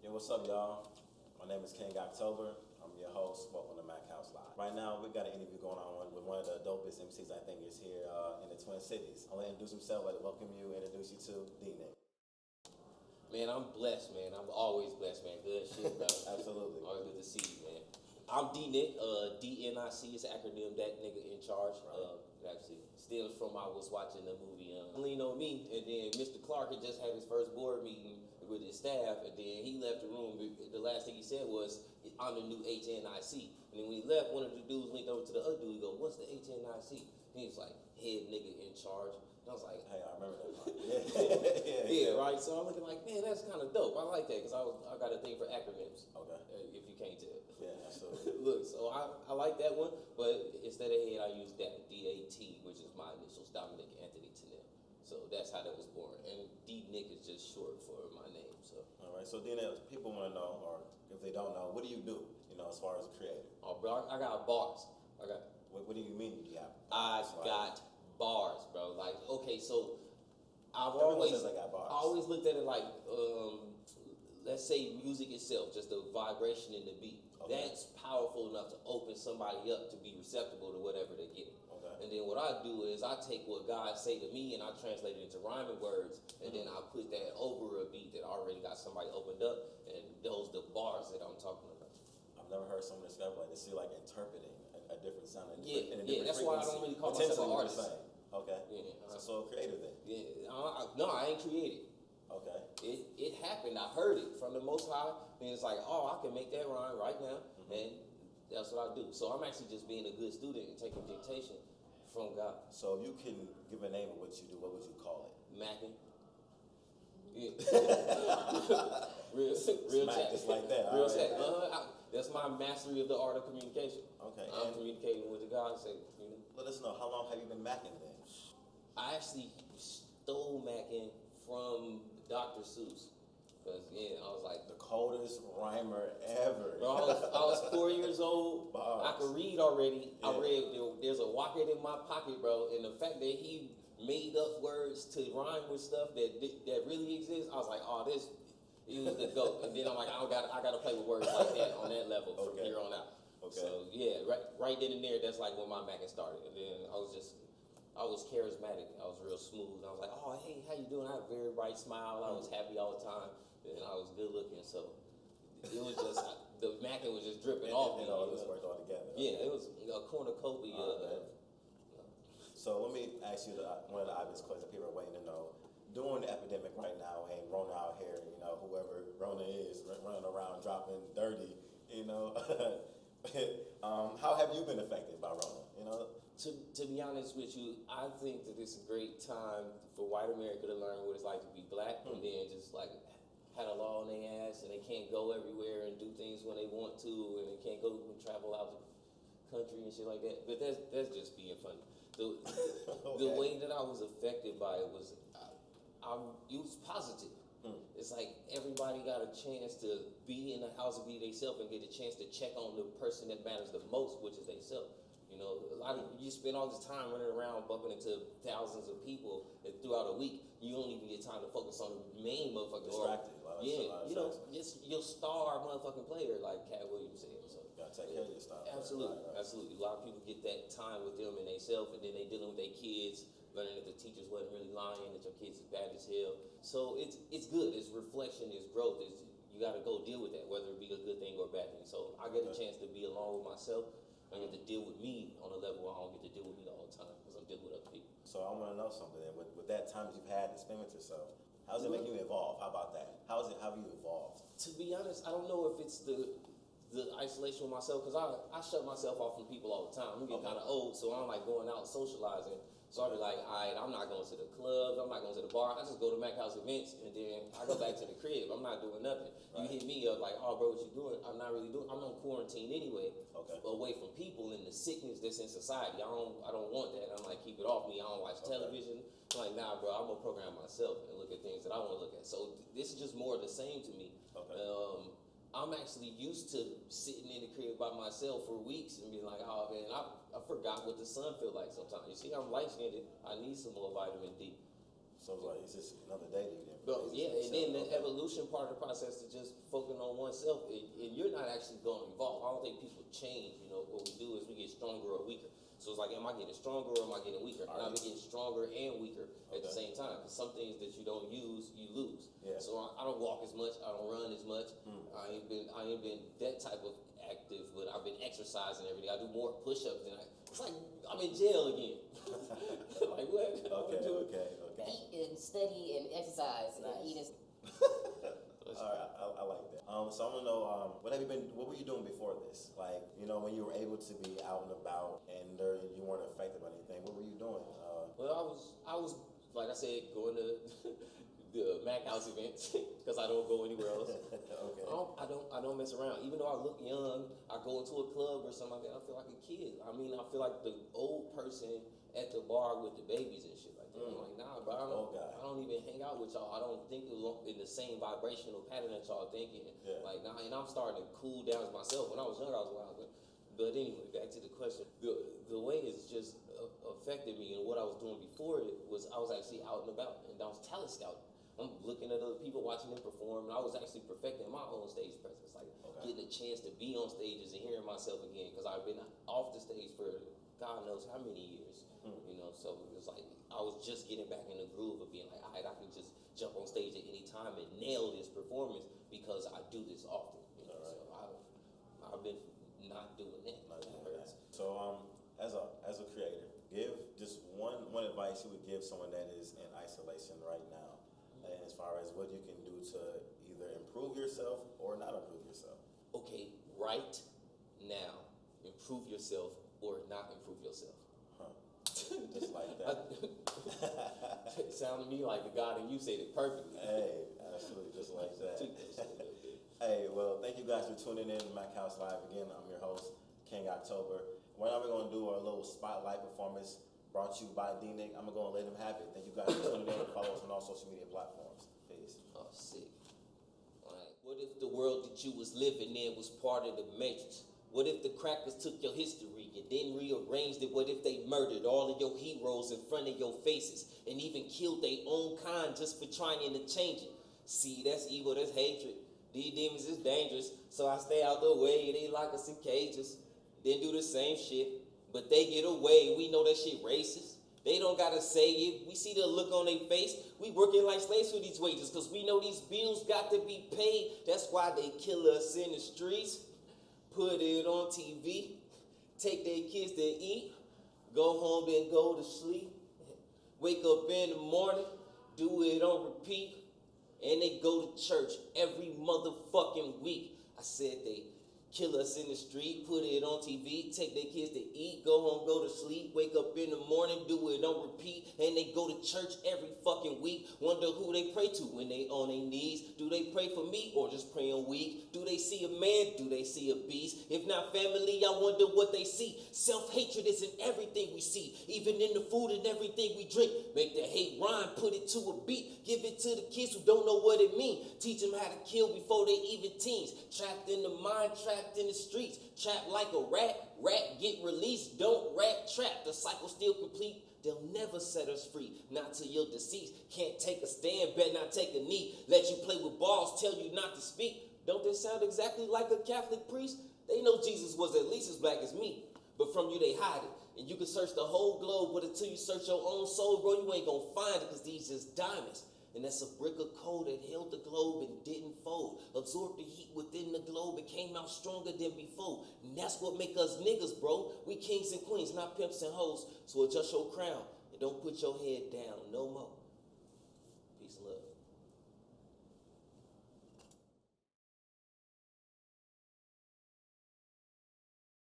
Yo, what's up, y'all? My name is King October. I'm your host. Welcome to Mac House Live. Right now, we got an interview going on with one of the dopest MCs I think is here in the Twin Cities. I'm gonna introduce himself. I'd welcome you, introduce you to DNIC. Man, I'm blessed, man. I'm always blessed, man. Good shit, bro. Absolutely. Always good to see you, man. I'm DNIC. DNIC is an acronym, that nigga in charge. Right. Actually, stems from I was watching the movie Lean on Me, and then Mr. Clark had just had his first board meeting with his staff, and then he left the room. The last thing he said was, "I'm the new HNIC." And then when he left, one of the dudes linked over to the other dude. He go, "What's the HNIC?" And he was like, "Head nigga in charge." And I was like, Hey, I remember that part. yeah, right. So I'm looking like, man, that's kind of dope. I like that because I got a thing for acronyms. Okay. If you can't tell. Yeah, absolutely. Look, so I like that one, but instead of head, I use DAT, D-A-T, which is my initials, Dominic Tinnel. So that's how that was born. And D-Nick is just short for my name. So. All right. So DNIC, people want to know, or if they don't know, what do you do? You know, as far as a creator. Oh, bro, I got bars. What do you mean you got? I got bars, bro. Like, okay, so Everyone says I got bars. I always looked at it like, let's say music itself, just the vibration in the beat. Okay. That's powerful enough to open somebody up to be receptible to whatever they get. Okay. And then what I do is I take what God say to me and I translate it into rhyming words, and then I put that over a beat that already got somebody opened up, and those the bars that I'm talking about. I've never heard someone describe it like this. You're like interpreting a different sound. Yeah, different that's why I don't really call myself an artist. Okay. Yeah. So creative then. Yeah, no, I ain't created. Okay. It happened. I heard it from the Most High, and it's like, oh, I can make that rhyme right now, and that's what I do. So I'm actually just being a good student and taking dictation from God. So if you can give a name of what you do, what would you call it? Macking. Yeah. real Smack, chat. just like that. Real All chat. right. That's my mastery of the art of communication. Okay. I'm communicating with the God. Say, Let us know, how long have you been macking then? I actually stole Mackin from Dr. Seuss. Because, yeah, I was like, The coldest rhymer ever. bro, I was 4 years old. Bars. I could read already. Yeah. I read, there's a rocket in my pocket, bro. And the fact that he made up words to rhyme with stuff that really exists, I was like, oh, he was the GOAT. And then I'm like, I got to play with words like that on that level from Okay. here on out. Okay. So, yeah, right then and there, that's like when my Mackin started. And then I was charismatic. I was real smooth. I was like, oh, hey, how you doing? I had a very bright smile. I was happy all the time. And I was good looking. So it was just, the Mackin was just dripping off me. And all this worked all together. Yeah, it was a cornucopia. So let me ask you one of the obvious questions that people are waiting to know. During the epidemic right now, and Rona out here, you know, whoever Rona is, running around dropping dirty, you know, how have you been affected by Rona, you know? To be honest with you, I think that it's a great time for white America to learn what it's like to be black, and then just like had a law on their ass, and they can't go everywhere and do things when they want to, and they can't go and travel out the country and shit like that. But that's just being funny. The way that I was affected by it was, it was positive. It's like everybody got a chance to be in the house and be themselves and get a chance to check on the person that matters the most, which is themselves. You know, you spend all this time running around bumping into thousands of people throughout a week. You don't even get time to focus on the main motherfucker. Distracted. Yeah, you know, just your star motherfucking player, like Cat Williams said. So Gotta take care of your stuff. absolutely, Right. absolutely. A lot of people get that time with them and themselves, and then they dealing with their kids, learning that the teachers wasn't really lying, that your kids is bad as hell. So it's good. It's reflection. It's growth. You got to go deal with that, whether it be a good thing or a bad thing. So I get a chance to be alone with myself. I get to deal with me on a level I don't get to deal with me all the time because I'm dealing with other people. So I want to know something. Then. With that time that you've had to spend with yourself, how does it make you evolve? How about that? How have you evolved? To be honest, I don't know if it's the isolation with myself, because I shut myself off from people all the time. I'm getting kind of old, so I'm like going out socializing. So I'll be like, all right, I'm not going to the clubs, I'm not going to the bar. I just go to Mac House events, and then I go back to the crib. I'm not doing nothing. Right. You hit me up like, oh, bro, what you doing? I'm not really doing. I'm on quarantine anyway, away from people and the sickness that's in society. I don't want that. I'm like, keep it off me. I don't watch television. I'm like, nah, bro, I'm gonna program myself and look at things that I want to look at. So this is just more of the same to me. Okay. I'm actually used to sitting in the crib by myself for weeks and being like, oh man, I forgot what the sun feel like sometimes. You see, I'm light-skinned. I need some more vitamin D. So it's like, it's just another day to you then. But yeah, and then the evolution part of the process to just focusing on oneself, and you're not actually going to evolve. I don't think people change. You know, what we do is we get stronger or weaker. So it's like, am I getting stronger or am I getting weaker? And I've been getting stronger and weaker at the same time. Because some things that you don't use, you lose. Yeah. So I don't walk as much. I don't run as much. I ain't been that type of active, but I've been exercising every day. I do more push-ups than it's like I'm in jail again. Like what? Okay. Eat and study and exercise and eat and. All right, I like that. So I want to know, what were you doing before this? Like, you know, when you were able to be out and about and you weren't affected by anything, what were you doing? Well, I was like I said, going to the Mac House events because I don't go anywhere else. Okay. I don't mess around. Even though I look young, I go into a club or something like that, I feel like a kid. I mean, I feel like the old person at the bar with the babies and shit like that. I'm like, nah, bro, I don't even hang out with y'all. I don't think in the same vibrational pattern that y'all thinking. Yeah. Like, nah, and I'm starting to cool down as myself. When I was younger, I was wild. But anyway, back to the question. The way it's just affected me, and what I was doing before it was I was actually out and about, and I was talent scouting. I'm looking at other people, watching them perform, and I was actually perfecting my own stage presence, like getting a chance to be on stages and hearing myself again, because I've been off the stage for God knows how many years, you know. So it was like I was just getting back in the groove of being like, all right, I can just jump on stage at any time and nail this performance because I do this often. You know? So I've been not doing that. So as a creator, give just one advice you would give someone that is in isolation right now. And as far as what you can do to either improve yourself or not improve yourself. Okay, right now, improve yourself or not improve yourself. Just like that. It sounded to me like the God and you said it perfectly. Hey, absolutely, just like that. Hey, well, thank you guys for tuning in to Mac House Live. Again, I'm your host, King October. Right now we're going to do our little spotlight performance brought to you by DNIC. I'm going to let him have it. Thank you guys for tuning in. Follow us on all social media platforms. Peace. Oh, sick. All right. What if the world that you was living in was part of the Matrix? What if the crackers took your history and then rearranged it? What if they murdered all of your heroes in front of your faces and even killed their own kind just for trying to change it? See, that's evil, that's hatred. These demons is dangerous, so I stay out the way. They lock us in cages, then do the same shit. But they get away. We know that shit racist. They don't gotta say it. We see the look on their face. We working like slaves for these wages because we know these bills got to be paid. That's why they kill us in the streets. Put it on TV. Take their kids to eat. Go home, then go to sleep. Wake up in the morning. Do it on repeat. And they go to church every motherfucking week. I said they kill us in the street, put it on TV, take their kids to eat, go home, go to sleep, wake up in the morning, do it on repeat, and they go to church every fucking week. Wonder who they pray to when they on their knees. Do they pray for me or just pray on weak? Do they see a man? Do they see a beast? If not family, I wonder what they see. Self-hatred is in everything we see, even in the food and everything we drink. Make the hate rhyme, put it to a beat, give it to the kids who don't know what it means. Teach them how to kill before they even teens. Trapped in the mind, trapped in the streets, trapped like a rat get released, don't rat trap, the cycle still complete. They'll never set us free, not till you're deceased. Can't take a stand, better not take a knee. Let you play with balls, tell you not to speak. Don't they sound exactly like a Catholic priest? They know Jesus was at least as black as me, but from you they hide it. And you can search the whole globe, but until you search your own soul, bro, you ain't gonna find it, because these just diamonds. And that's a brick of coal that held the globe and didn't fold. Absorbed the heat within the globe and came out stronger than before. And that's what make us niggas, bro. We kings and queens, not pimps and hoes. So adjust your crown and don't put your head down no more. Peace and love.